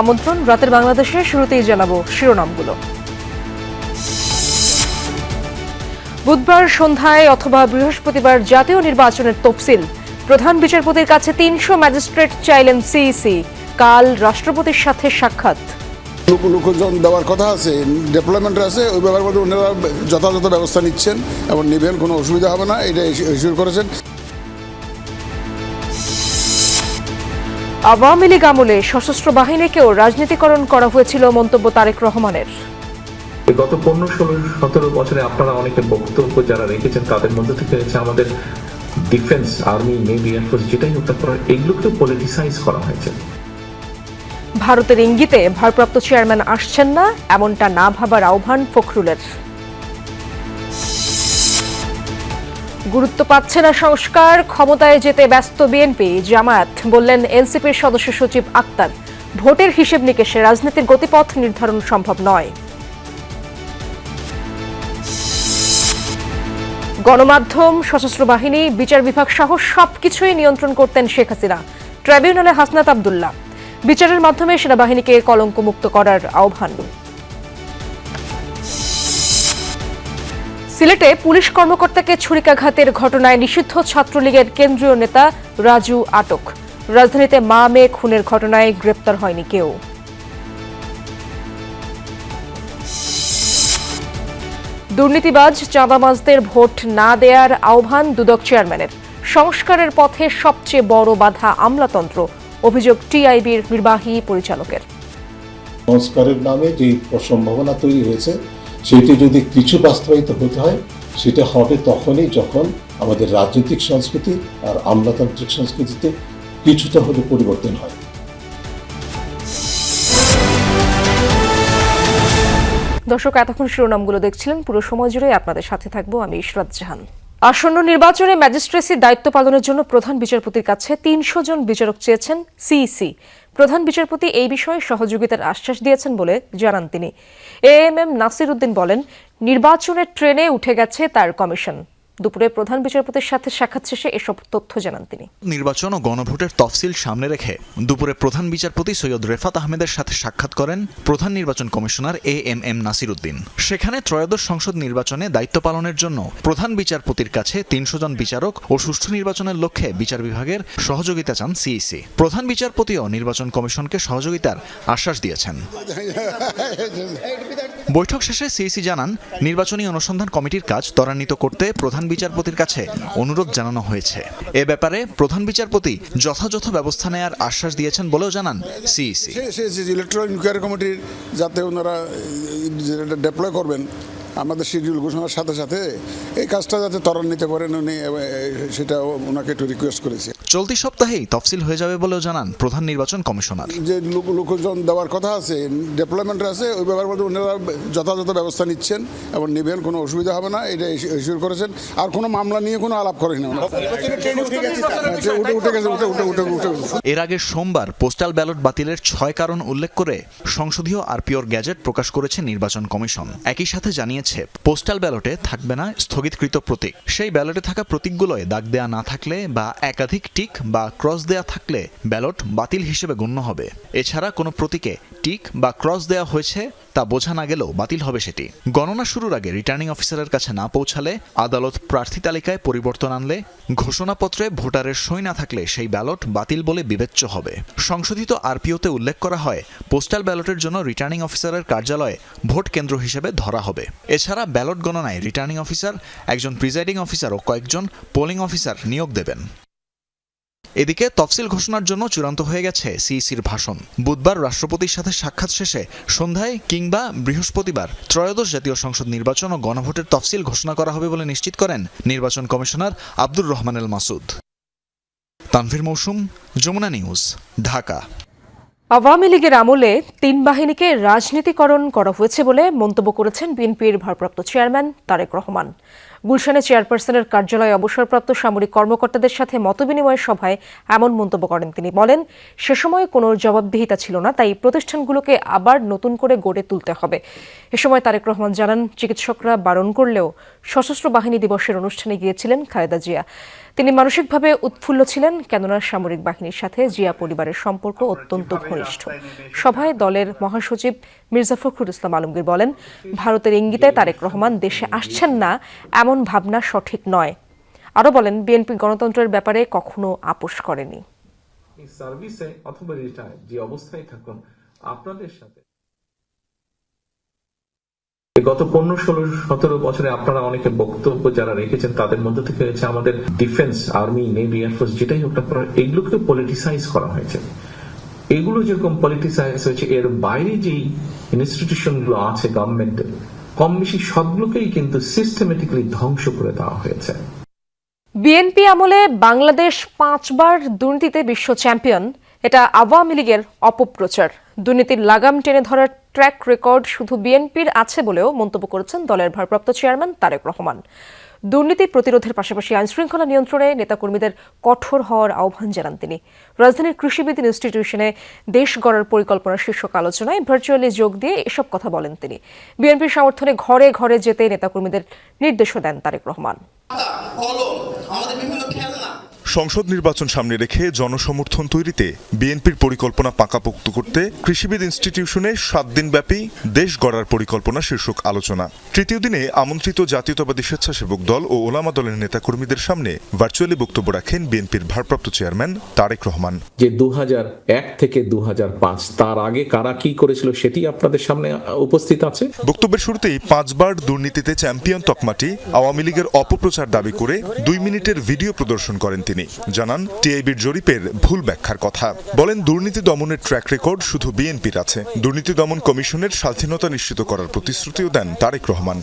আমন্ত্রণ রাতের বাংলাদেশে শুরুতেই জানাবো শিরোনামগুলো। বুধবার সন্ধ্যায় অথবা বৃহস্পতিবার জাতীয় নির্বাচনের তফসিল, প্রধান বিচারপতির কাছে ৩০০ ম্যাজিস্ট্রেট চাইলেন সিইসি। কাল রাষ্ট্রপতির সাথে সাক্ষাৎ। লোকজন দেওয়ার কথা আছে, ডেভেলপমেন্ট আছে, ওই ব্যাপারে ওনারা যথাযথ ব্যবস্থা নিচ্ছেন এবং নেবেন, কোনো অসুবিধা হবে না, এটা ইস্যুর করেছেন। আওয়ামী লীগ আমলে সশস্ত্র বাহিনীকেও রাজনীতিকরণ করা হয়েছিল মন্তব্য তারেক রহমানের। গত 15-16-17 বছরে আপনারা অনেকে বক্তব্য যারা রেখেছেন তাদের মধ্যে থেকে হচ্ছে আমাদের ডিফেন্স, আর্মি, নেভি, এয়ারফোর্স যেটাই হত্যা করা, এগুলোকে পলিটিসাইজ করা হয়েছে। ভারতের ইঙ্গিতে ভারপ্রাপ্ত চেয়ারম্যান আসছেন না, এমনটা না ভাবার আহ্বান ফখরুলের। গুরুত্ব পাচ্ছে না সংস্কার, ক্ষমতায় যেতে ব্যস্ত বিএনপি জামায়াত, বললেন এনসিপির সদস্য সচিব আক্তার। ভোটের হিসেব নিকেশে রাজনীতির গতিপথ নির্ধারণ সম্ভব নয়। গণমাধ্যম, সশস্ত্র বাহিনী, বিচার বিভাগ সহ সবকিছুই নিয়ন্ত্রণ করতেন শেখ হাসিনা। ট্রাইব্যুনালে হাসনাত আব্দুল্লাহ। বিচারের মাধ্যমে সেনাবাহিনীকে কলঙ্কমুক্ত করার আহ্বান। সিলেটে পুলিশ কর্মকর্তাকে ছুরিকাঘাতের ঘটনায় নিষিদ্ধ ছাত্রলীগের কেন্দ্রীয় নেতা রাজু আটক। রাজধানীতে মা মেয়ে খুনের ঘটনায় গ্রেপ্তার হয়নি কেউ। দুর্নীতিবাজ চাঁদাবাজদের ভোট না দেয়ার আহ্বান দুদক চেয়ারম্যানের। সংস্কারের পথে সবচেয়ে বড় বাধা আমলাতন্ত্র, অভিযোগ টিআইবির নির্বাহী পরিচালকের। সংস্কারের নামে যে সম্ভাবনা তৈরি হয়েছে সেটি যদি কিছু বাস্তবায়িত হতে হয়, সেটা হবে তখনই যখন আমাদের রাজনৈতিক সংস্কৃতি আর আমলাতান্ত্রিক সংস্কৃতিতে কিছুটা হলে পরিবর্তন হয়। দর্শক, এতক্ষণ শিরোনামগুলো দেখছিলেন, পুরো সময় জুড়ে আপনাদের সাথে থাকবো আমি ইশরাত জাহান। আসন্ন নির্বাচনে ম্যাজিস্ট্রেসির দায়িত্ব পালনের জন্য প্রধান বিচারপতির কাছে ৩০০ জন বিচারক চেয়েছেন সিইসি। প্রধান বিচারপতি এই বিষয়ে সহযোগিতার আশ্বাস দিয়েছেন বলে জানান তিনি। এএমএম নাসির উদ্দিন বলেন, নির্বাচনের ট্রেনে উঠে গেছে তার কমিশন। দুপুরে প্রধান বিচারপতির সাথে সাক্ষাৎ শেষে এসব তথ্য জানান তিনি। নির্বাচন ও গণভোটের তফসিল সামনে রেখে দুপুরে প্রধান বিচারপতি সৈয়দ রেফাত আহমেদের সাথে সাক্ষাৎ করেন প্রধান নির্বাচন কমিশনার এএমএম নাসির উদ্দিন। সেখানে ত্রয়োদশ সংসদ নির্বাচনে দায়িত্ব পালনের জন্য প্রধান বিচারপতির কাছে ৩০০ জন বিচারক ও সুষ্ঠু নির্বাচনের লক্ষ্যে বিচার বিভাগের সহযোগিতা চান সিইসি। প্রধান বিচারপতিও নির্বাচন কমিশনকে সহযোগিতার আশ্বাস দিয়েছেন। বৈঠক শেষে সিইসি জানান, নির্বাচনী অনুসন্ধান কমিটির কাজ ত্বরান্বিত করতে প্রধান বিচারপতির কাছে অনুরোধ জানানো হয়েছে। এ ব্যাপারে প্রধান বিচারপতি যথাযথ ব্যবস্থা নেয়ার আশ্বাস দিয়েছেন বলেও জানান সিইসি। ইলেকট্রাল ইনকোয়ারি কমিটির যাতে ওনারা ডেপ্লয় করবেন আমাদের শিডিউল ঘোষণার সাথে সাথে, এই কাজটা যাতে ত্বরান্বিত করেন উনি, সেটা ওনাকে একটু রিকোয়েস্ট করেছে। চলতি সপ্তাহেই তফসিল হয়ে যাবে বলেও জানান প্রধান নির্বাচন কমিশনার। যে লোকজন দেওয়ার কথা আছে, ডেভেলপমেন্ট আছে, ওই ব্যাপারে ওনারা যথাযথ ব্যবস্থা নিচ্ছেন এবং নেবেন, কোনো অসুবিধা হবে না, এটা ইস্যুর করেছেন। আর কোনো মামলা নিয়ে কোনো আলাপ করেন না। এর আগে সোমবার পোস্টাল ব্যালট বাতিলের ৬ কারণ উল্লেখ করে সংসদীয় আরপিওর গ্যাজেট প্রকাশ করেছে নির্বাচন কমিশন। একই সাথে জানিয়েছে, পোস্টাল ব্যালটে থাকবে না স্থগিতকৃত প্রতীক। সেই ব্যালটে থাকা প্রতীকগুলোয় দাগ দেয়া না থাকলে বা একাধিক টিক বা ক্রস দেয়া থাকলে ব্যালট বাতিল হিসেবে গণ্য হবে। এছাড়া কোনো প্রতীকে টিক বা ক্রস দেয়া হয়েছে তা বোঝা না গেলেও বাতিল হবে সেটি। গণনা শুরুর আগে রিটার্নিং অফিসারের কাছে না পৌঁছালে, আদালত প্রার্থী তালিকায় পরিবর্তন আনলে, ঘোষণাপত্রে ভোটারের সই না থাকলে সেই ব্যালট বাতিল বলে বিবেচ্য হবে। সংশোধিত আরপিওতে উল্লেখ করা হয়, পোস্টাল ব্যালটের জন্য রিটার্নিং অফিসারের কার্যালয়ে ভোট কেন্দ্র হিসেবে ধরা হবে। এছাড়া ব্যালট গণনায় রিটার্নিং অফিসার, একজন প্রিজাইডিং অফিসার ও কয়েকজন পোলিং অফিসার নিয়োগ দেবেন। এদিকে তফসিল ঘোষণার জন্য চূড়ান্ত হয়ে গেছে সিইসির ভাষণ। বুধবার রাষ্ট্রপতির সাথে সাক্ষাৎ শেষে সন্ধ্যায় কিংবা বৃহস্পতিবার ত্রয়োদশ জাতীয় সংসদ নির্বাচন ও গণভোটের তফসিল ঘোষণা করা হবে বলে নিশ্চিত করেন নির্বাচন কমিশনার আব্দুর রহমান এল মাসুদ। তানভীর মৌসুম, যমুনা নিউজ, ঢাকা। আওয়ামী লীগের আমলে ৩ বাহিনীকে রাজনীতিকরণ করা হয়েছে বলে মন্তব্য করেছেন বিএনপির ভারপ্রাপ্ত চেয়ারম্যান তারেক রহমান। গুলশানে চেয়ারপারসনের কার্যালয়ে অবসরপ্রাপ্ত সামরিক কর্মকর্তাদের সাথে মতবিনিময় সভায় এমন মন্তব্য করেন তিনি। বলেন, সে সময় কোনো জবাবদিহিতা ছিল না, তাই প্রতিষ্ঠানগুলোকে আবার নতুন করে গড়ে তুলতে হবে। এ সময় তারেক রহমান জানান, চিকিৎসকরা বারণ করলেও সশস্ত্র বাহিনী দিবসের অনুষ্ঠানে গিয়েছিলেন খালেদা জিয়া। তিনি মানসিকভাবে উৎফুল্ল ছিলেন, কেননা সামরিক বাহিনীর সাথে জিয়া পরিবারের সম্পর্ক অত্যন্ত ঘনিষ্ঠ। সভায় দলের মহাসচিব মির্জা ফখরুল ইসলাম আলমগীর বলেন, ভারতের ইঙ্গিতে তারেক রহমান দেশে আসছেন না এমন ভাবনা সঠিক নয়। আরও বলেন, বিএনপি গণতন্ত্রের ব্যাপারে কখনো আপোষ করেনি। সার্ভিসে অথবা রিটায়ার যে অবস্থায় থাকুন, আপনাদের সাথে গত 15-16-17 বছরে আপনারা অনেকে বক্তব্য যারা রেখেছেন তাদের মধ্যে থেকে হচ্ছে আমাদের ডিফেন্স, আর্মি, নেভি, এয়ারফোর্স যেটাই হোক না কেন, এগুলোকে পলিটিসাইজ করা হয়েছে। এগুলো যেরকম পলিটিসাইজ হয়েছে, এর বাইরে যেই ইনস্টিটিউশন গুলো আছে গভর্নমেন্টের, কম বেশি সবগুলোকেই কিন্তু সিস্টেমেটিক্যালি ধ্বংস করে দেওয়া হয়েছে। বিএনপি আমলে বাংলাদেশ 5 বার দুর্নীতিতে বিশ্ব চ্যাম্পিয়ন, এটা আওয়ামী লীগের অপপ্রচার। দুর্নীতির লাগাম টেনে ধরার ট্র্যাক রেকর্ড শুধু বিএনপির আছে বলেও মন্তব্য করেছেন দলের ভারপ্রাপ্ত চেয়ারম্যান তারেক রহমান। দুর্নীতি প্রতিরোধের পাশাপাশি আইনশৃঙ্খলা নিয়ন্ত্রণে নেতাকর্মীদের কঠোর হওয়ার আহ্বান জানান তিনি। রাজধানীর কৃষিবিদ ইনস্টিটিউশনে দেশ গড়ার পরিকল্পনা শীর্ষক আলোচনায় ভার্চুয়ালি যোগ দিয়ে এসব কথা বলেন তিনি। বিএনপির সমর্থনে ঘরে ঘরে যেতে নেতাকর্মীদের নির্দেশও দেন তারেক রহমান। সংসদ নির্বাচন সামনে রেখে জনসমর্থন তৈরিতে বিএনপির পরিকল্পনা পাকাপোক্ত করতে কৃষিবিদ ইনস্টিটিউশনে 7 দিনব্যাপী দেশ গড়ার পরিকল্পনা শীর্ষক আলোচনা। তৃতীয় দিনে আমন্ত্রিত জাতীয়তাবাদী স্বেচ্ছাসেবক দল ও ওলামা দলের নেতাকর্মীদের সামনে ভার্চুয়ালি বক্তব্য রাখেন বিএনপির ভারপ্রাপ্ত চেয়ারম্যান তারেক রহমান। যে 2001 থেকে 2005 তার আগে কারা কি করেছিল সেটি আপনাদের সামনে উপস্থিত আছে। বক্তব্যের শুরুতেই 5 বার দুর্নীতিতে চ্যাম্পিয়ন তকমাটি আওয়ামী লীগের অপপ্রচার দাবি করে 2 মিনিটের ভিডিও প্রদর্শন করেন তিনি। জানান, টিআইবির জরিপের ভুল ব্যাখ্যার কথা। বলেন, দুর্নীতি দমনের ট্র্যাক রেকর্ড শুধু বিএনপির আছে। দুর্নীতি দমন কমিশনের স্বাধীনতা নিশ্চিত করার প্রতিশ্রুতিও দেন তারেক রহমান।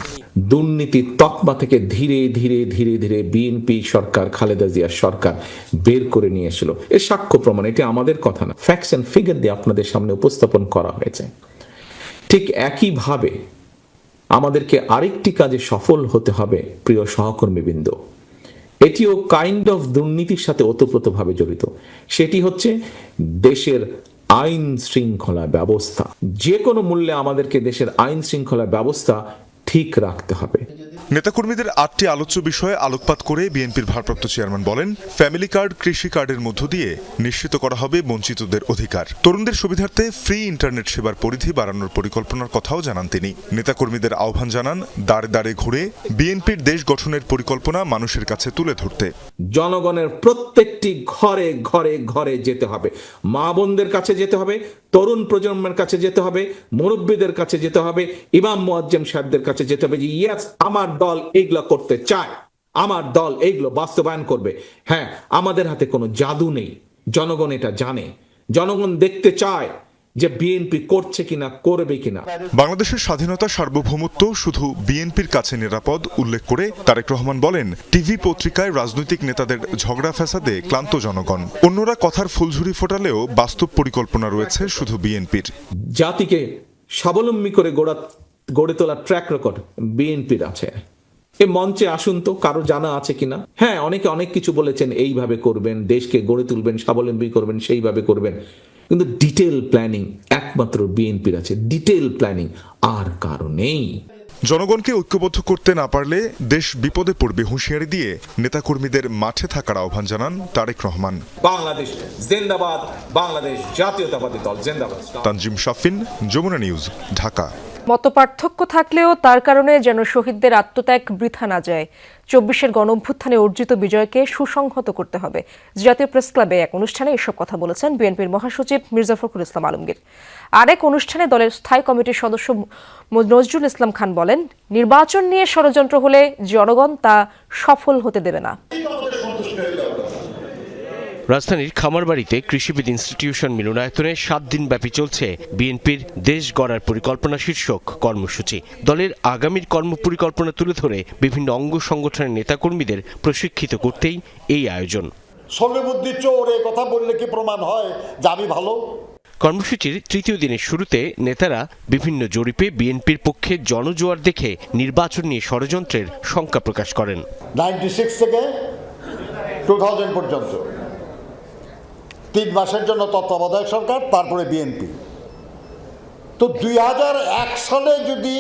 দুর্নীতি তকমা থেকে ধীরে ধীরে ধীরে ধীরে বিএনপি সরকার, খালেদা জিয়ার সরকার বের করে নিয়ে এসেছিল। এর সাক্ষ্য প্রমাণ, এটি আমাদের কথা না, ফ্যাক্টস এন্ড ফিগার দিয়ে আপনাদের সামনে উপস্থাপন করা হয়েছে। ঠিক একইভাবে আমাদেরকে আরেকটি কাজে সফল হতে হবে প্রিয় সহকর্মীবৃন্দ। এটিও কাইন্ড অফ দুর্নীতির সাথে ওতপ্রোতভাবে জড়িত। সেটি হচ্ছে দেশের আইন শৃঙ্খলা ব্যবস্থা। যে কোনো মূল্যে আমাদেরকে দেশের আইন শৃঙ্খলা ব্যবস্থা ঠিক রাখতে হবে। নেতাকর্মীদের 8টি আলোচ্য বিষয়ে আলোকপাত করে বিএনপির ভারপ্রাপ্ত চেয়ারম্যান বলেন, ফ্যামিলি কার্ড, কৃষি কার্ডের মধ্য দিয়ে নিশ্চিত করা হবে বঞ্চিতদের অধিকার। তরুণদের সুবিধার্থে ফ্রি ইন্টারনেট সেবার পরিধি বাড়ানোর পরিকল্পনার কথাও জানান তিনি। নেতাকর্মীদের আহ্বান জানান, দাঁড়ে দাঁড়ে ঘুরে বিএনপির দেশ গঠনের পরিকল্পনা মানুষের কাছে তুলে ধরতে। জনগণের প্রত্যেকটি ঘরে ঘরে ঘরে যেতে হবে, মা বোনদের কাছে যেতে হবে, তরুণ প্রজন্মের কাছে যেতে হবে, মুরব্বীদের কাছে যেতে হবে, ইমাম মুয়াজ্জিম সাহেবদের কাছে যেতে হবে যে ইয়েস, আমার দল এইগুলো করতে চায়, আমার দল এইগুলো বাস্তবায়ন করবে। হ্যাঁ, আমাদের হাতে কোনো জাদু নেই, জনগণ এটা জানে। জনগণ দেখতে চায় যে বিএনপি করছে কিনা, করবে কিনা। বাংলাদেশের স্বাধীনতা, সার্বভৌমত্ব শুধু বিএনপির কাছে নিরাপদ উল্লেখ করে তারেক রহমান বলেন, টিভি পত্রিকায় রাজনৈতিক নেতাদের ঝগড়া ফ্যাসাদে ক্লান্ত জনগণ। অন্যরা কথার ফুলঝুরি ফোটালেও বাস্তব পরিকল্পনা রয়েছে শুধু বিএনপির। জাতিকে স্বাবলম্বী করে গড়ে তোলার ট্র্যাক রেকর্ড বিএনপির আছে। এ মঞ্চে আসুন তো, কারো জানা আছে কিনা? হ্যাঁ, অনেকে অনেক কিছু বলেছেন, এইভাবে করবেন, দেশকে গড়ে তুলবেন, স্বাবলম্বী করবেন, সেইভাবে করবেন। কিন্তু ডিটেল প্ল্যানিং একমাত্র বিএনপির আছে, ডিটেল প্ল্যানিং আর কারো নেই। জনগণকে ঐক্যবদ্ধ করতে না পারলে দেশ বিপদে পড়বে হুঁশিয়ারি দিয়ে নেতাকর্মীদের মাঠে থাকার আহ্বান জানান তারেক রহমান। বাংলাদেশ জিন্দাবাদ, বাংলাদেশ জাতীয়তাবাদী দল জিন্দাবাদ। তানজিম শাফিন, যমুনা নিউজ, ঢাকা। মতপার্থক্য থাকলেও তার কারণে যেন শহীদদের আত্মত্যাগ বৃথা না যায়। 24-এর গণঅভ্যুত্থানে অর্জিত বিজয়কে সুসংহত করতে হবে। জাতীয় প্রেস ক্লাবে এক অনুষ্ঠানে এসব কথা বলেছেন বিএনপির মহাসচিব মির্জা ফখরুল ইসলাম আলমগীর। আরেক অনুষ্ঠানে দলের স্থায়ী কমিটির সদস্য নজরুল ইসলাম খান বলেন, নির্বাচন নিয়ে ষড়যন্ত্র হলে জনগণ তা সফল হতে দেবে না। রাজধানীর খামারবাড়িতে কৃষিবিদ ইনস্টিটিউশন মিলনায়তনে 7 দিন ব্যাপী চলছে বিএনপির দেশ গড়ার পরিকল্পনা শীর্ষক কর্মসূচি। দলের আগামীর কর্মপরিকল্পনা তুলে ধরে বিভিন্ন অঙ্গ সংগঠনের নেতাকর্মীদের প্রশিক্ষিত করতেই এই আয়োজন। সর্ববুদ্ধি চোর, এই কথা বললে কি প্রমাণ হয় যে আমি ভালো? কর্মসূচির তৃতীয় দিনের শুরুতে নেতারা বিভিন্ন জরিপে বিএনপির পক্ষে জনজোয়ার দেখে নির্বাচন নিয়ে ষড়যন্ত্রের শঙ্কা প্রকাশ করেন। 96 থেকে 2000 পর্যন্ত 3 মাসের জন্য তত্ত্বাবধায়ক সরকার, তারপরে বিএনপি। তো 2001 সালে যদি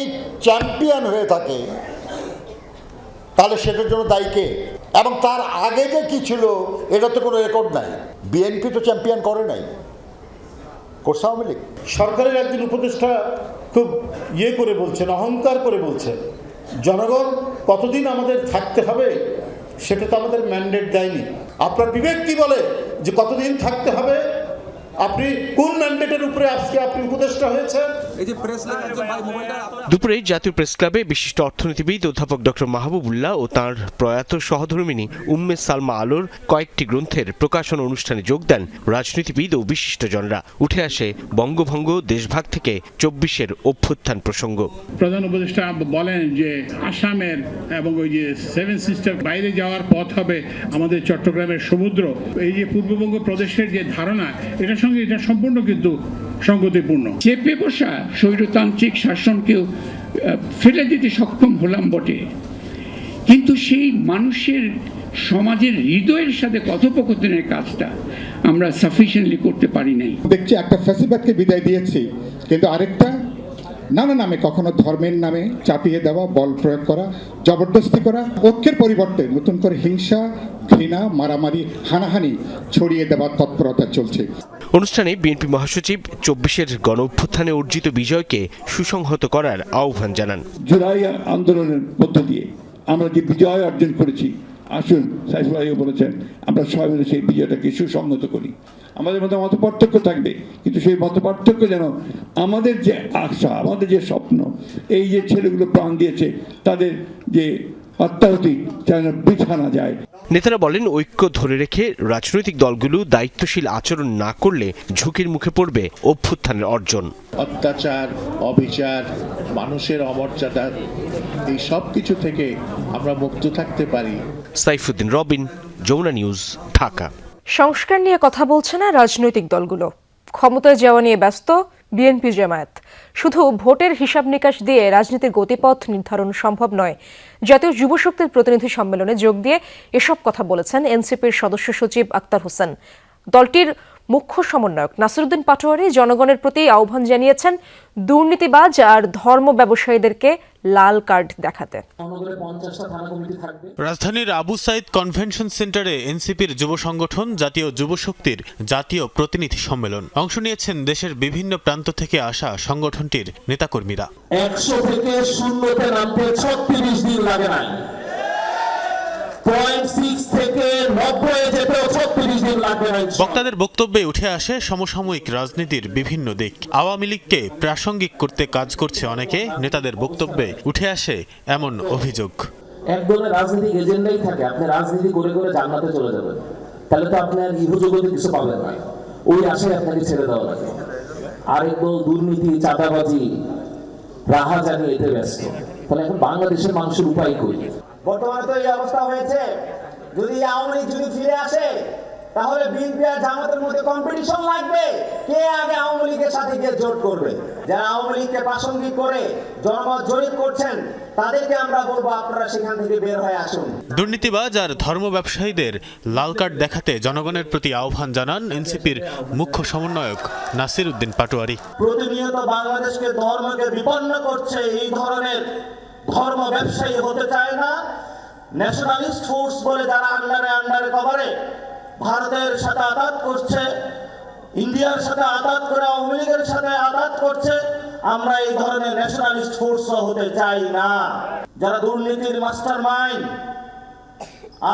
চ্যাম্পিয়ন হয়ে থাকে তাহলে সেটার জন্য দায়ী কে? এবং তার আগে যে কি ছিল এটা তো কোনো রেকর্ড নাই। বিএনপি তো চ্যাম্পিয়ন করে নাই, করছে আওয়ামী লীগ। সরকারের একজন উপদেষ্টা খুব করে বলছেন, অহংকার করে বলছেন, জনগণ কতদিন আমাদের থাকতে হবে সেটা তো আমাদের ম্যান্ডেট দেয়নি। আপনার বিবেক কি বলে যে কতদিন থাকতে হবে? আপনি কোন ম্যান্ডেটের উপরে আজকে আপনি উপদেষ্টা হয়েছেন? দুপুরে জাতীয় প্রেস ক্লাবে বিশিষ্ট অর্থনীতিবিদ অধ্যাপক ডক্টর মাহবুবুল্লাহ ও তাঁর প্রয়াত সহধর্মিণী উম্মে সালমা আলোর কয়েকটি গ্রন্থের প্রকাশন অনুষ্ঠানে যোগ দেন রাজনীতিবিদ ও বিশিষ্টজনরা। উঠে আসে বঙ্গভঙ্গ, দেশভাগ থেকে 24-এর অভ্যুত্থান প্রসঙ্গ। প্রধান উপদেষ্টা বলেন যে আসামের এবং ওই যে 7 সিস্টার বাইরে যাওয়ার পথ হবে আমাদের চট্টগ্রামের সমুদ্র। এই যে পূর্ববঙ্গ প্রদেশের যে ধারণা, এটার সঙ্গে এটা সম্পূর্ণ কিন্তু সঙ্গতিপূর্ণ। চেপে বসা স্বৈরতান্ত্রিক শাসনকেও ফেলে দিতে সক্ষম হলাম বটে, কিন্তু সেই মানুষের সমাজের হৃদয়ের সাথে কথোপকথনের কাজটা আমরা সাফিসিয়েন্টলি করতে পারি নাই। দেখছি একটা ফ্যাসিবাদকে বিদায় দিয়েছি, কিন্তু আরেকটা নানা নামে, কখনো ধর্মের নামে চাপিয়ে দেওয়া, বল প্রয়োগ করা, জবরদস্তি করা, ঐক্যের পরিবর্তে নতুন করে হিংসা, ঘৃণা, মারামারি, হানাহানি ছড়িয়ে দেওয়ার তৎপরতা চলছে। অনুষ্ঠানে বিএনপি মহাসচিব 24-এর গণ অভ্যুত্থানে অর্জিত বিজয়কে সুসংহত করার আহ্বান জানান। জুলাই আন্দোলনের মধ্য দিয়ে আমরা যে বিজয় অর্জন করেছি, আসুন, সাইফুল ভাইও বলেছেন, আমরা সবাই মিলে সেই বিজয়টাকে সুসংহত করি। আমাদের মধ্যে মত পার্থক্য থাকবে, কিন্তু সেই মত পার্থক্য যেন আমাদের যে আশা, আমাদের যে স্বপ্ন, এই যে ছেলেগুলো প্রাণ দিয়েছে তাদের যে অত্যাহতি যেন বৃথা না যায়। নেতারা বলেন, ঐক্য ধরে রেখে রাজনৈতিক দলগুলো দায়িত্বশীল আচরণ না করলে ঝুঁকির মুখে পড়বে অভ্যুত্থানের অর্জন। অত্যাচার, অবিচার, মানুষের অমর্যাদা, এই সব কিছু থেকে আমরা মুক্ত থাকতে পারি। সাইফুদ্দিন রবিন, যমুনা নিউজ, ঢাকা। সংস্কার নিয়ে কথা বলছে না রাজনৈতিক দলগুলো, ক্ষমতায় যাওয়া নিয়ে ব্যস্ত বিএনপি জামায়াত। শুধু ভোটের হিসাব নিকাশ দিয়ে রাজনীতির গতিপথ নির্ধারণ সম্ভব নয়। জাতীয় যুব শক্তির প্রতিনিধি সম্মেলনে যোগ দিয়ে এসব কথা বলেছেন এনসিপির সদস্য সচিব আক্তার হোসেন। দলটির মুখ্য সমন্বয়ক নাসিরউদ্দিন পাটোয়ারি জনগণের প্রতি আহ্বান জানিয়েছেন দুর্নীতিবাজ আর ধর্ম ব্যবসায়ীদেরকে লাল কার্ড দেখাতে। রাজধানীর আবু সাইদ কনভেনশন সেন্টারে এনসিপির যুব সংগঠন জাতীয় যুব শক্তির জাতীয় প্রতিনিধি সম্মেলন। অংশ নিয়েছেন দেশের বিভিন্ন প্রান্ত থেকে আসা সংগঠনটির নেতাকর্মীরা। 100 থেকে 0-তে নামতে 36 দিন লাগে নাই, 0.6 থেকে 90 যেতেও 36 দিন লাগবে না। বক্তাদের বক্তব্যে উঠে আসে সমসাময়িক রাজনীতির বিভিন্ন দিক। আওয়ামী লীগকে প্রাসঙ্গিক করতে কাজ করছে অনেকে। নেতাদের বক্তব্যে উঠে আসে এমন অভিযোগ। এক ধরনের রাজনৈতিক এজেন্ডাই থাকে, আপনি রাজনীতি করে করে জান্নাতে চলে যাবেন, তাহলে তো আপনার ইহজগতে কিছু পাবেন না, ওই আশায় আপনাকে ছেড়ে দেওয়া লাগে। আরেক দল দুর্নীতি, চাঁদাবাজি, রাহাজানি এতে ব্যস্ত। তাহলে এখন বাংলাদেশের মানুষের উপায় করি। বর্তমানে তো এই অবস্থা হয়েছে, যদি আওয়ামী লীগ যদি ফিরে আসে তাহলে বিএনপি আর জামাতের মধ্যে কম্পিটিশন লাগবে, কে আগে আওয়ামী লীগের সাথে গিয়ে জোট করবে। যারা আওয়ামী লীগকে প্রাসঙ্গিক করে জনমত জরিপ করছেন তাদেরকে আমরা বলবো আপনারা সেখান থেকে বের হয়ে আসুন। দুর্নীতিবাজ আর ধর্ম ব্যবসায়ীদের লাল কার্ড দেখাতে জনগণের প্রতি আহ্বান জানান এনসিপির মুখ্য সমন্বয়ক নাসিরউদ্দিন পাটোয়ারি। প্রতিনিয়ত বাংলাদেশকে ধর্মকে বিপন্ন করছে এই ধরনের ধর্ম ব্যবসায়ী হতে চায় না। ন্যাশনালিস্ট ফোর্স বলে যারা আন্ডারে কভারে ভারতের সাথে আঘাত করছে, ইন্ডিয়ার সাথে আঘাত করে আওয়ামী লীগের সাথে আঘাত করছে, আমরা এই ধরনের ন্যাশনালিস্ট ফোর্স হতে চাই না। যারা দুর্নীতির মাস্টারমাইন্ড,